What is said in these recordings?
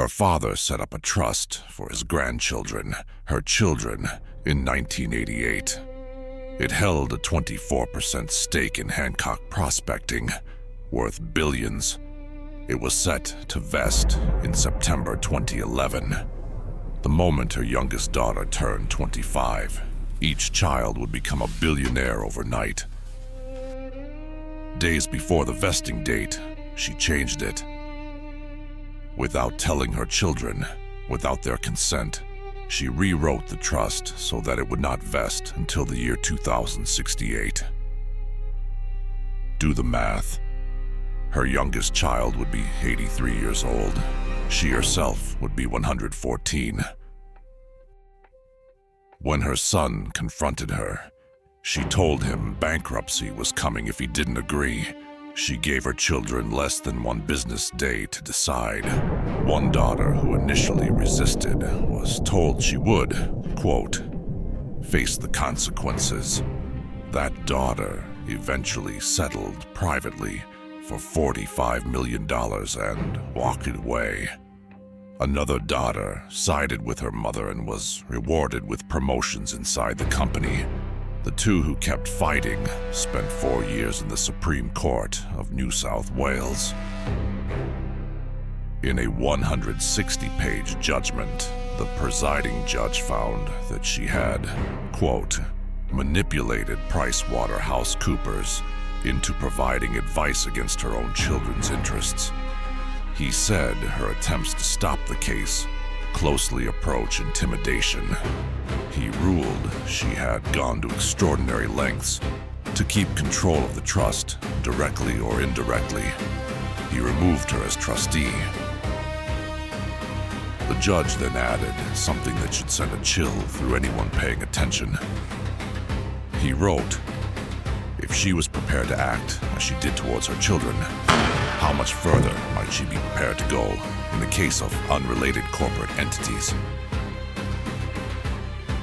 Her father set up a trust for his grandchildren, her children, in 1988. It held a 24% stake in Hancock Prospecting, worth billions. It was set to vest in September 2011. The moment her youngest daughter turned 25, each child would become a billionaire overnight. Days before the vesting date, she changed it. Without telling her children, without their consent, she rewrote the trust so that it would not vest until the year 2068. Do the math. Her youngest child would be 83 years old. She herself would be 114. When her son confronted her, she told him bankruptcy was coming if he didn't agree. She gave her children less than one business day to decide. One daughter who initially resisted was told she would, quote, face the consequences. That daughter eventually settled privately for $45 million and walked away. Another daughter sided with her mother and was rewarded with promotions inside the company. The two who kept fighting spent 4 years in the Supreme Court of New South Wales. In a 160-page judgment, the presiding judge found that she had, quote, manipulated PricewaterhouseCoopers into providing advice against her own children's interests. He said her attempts to stop the case closely approach intimidation. He ruled she had gone to extraordinary lengths to keep control of the trust, directly or indirectly. He removed her as trustee. The judge then added something that should send a chill through anyone paying attention. He wrote, if she was prepared to act as she did towards her children, how much further might she be prepared to go in the case of unrelated corporate entities?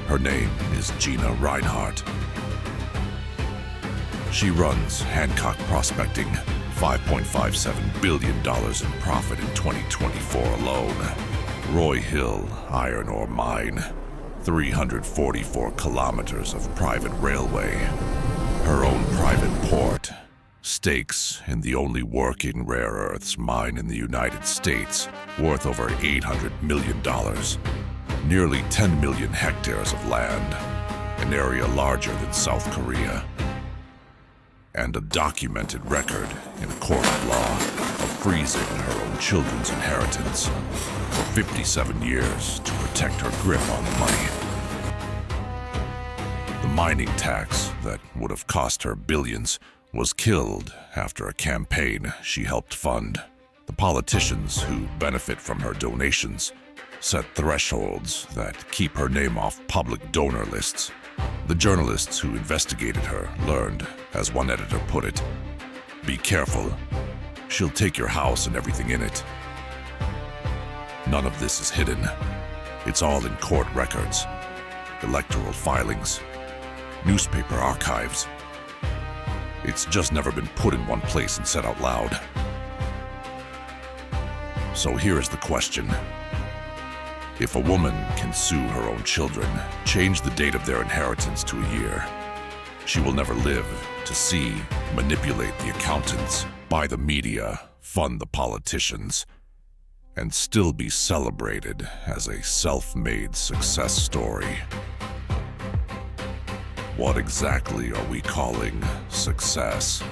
Her name is Gina Rinehart. She runs Hancock Prospecting, $5.57 billion in profit in 2024 alone. Roy Hill Iron Ore Mine, 344 kilometers of private railway. Her own private port. Stakes in the only working rare earths mine in the United States, worth over $800 million. Nearly 10 million hectares of land, an area larger than South Korea. And a documented record in a court of law of freezing her own children's inheritance for 57 years to protect her grip on the money. The mining tax that would have cost her billions was killed after a campaign she helped fund. The politicians who benefit from her donations set thresholds that keep her name off public donor lists. The journalists who investigated her learned, as one editor put it, "Be careful. She'll take your house and everything in it." None of this is hidden. It's all in court records, electoral filings, newspaper archives. It's just never been put in one place and said out loud. So here is the question. If a woman can sue her own children, change the date of their inheritance to a year, she will never live to see, manipulate the accountants, buy the media, fund the politicians, and still be celebrated as a self-made success story. What exactly are we calling success?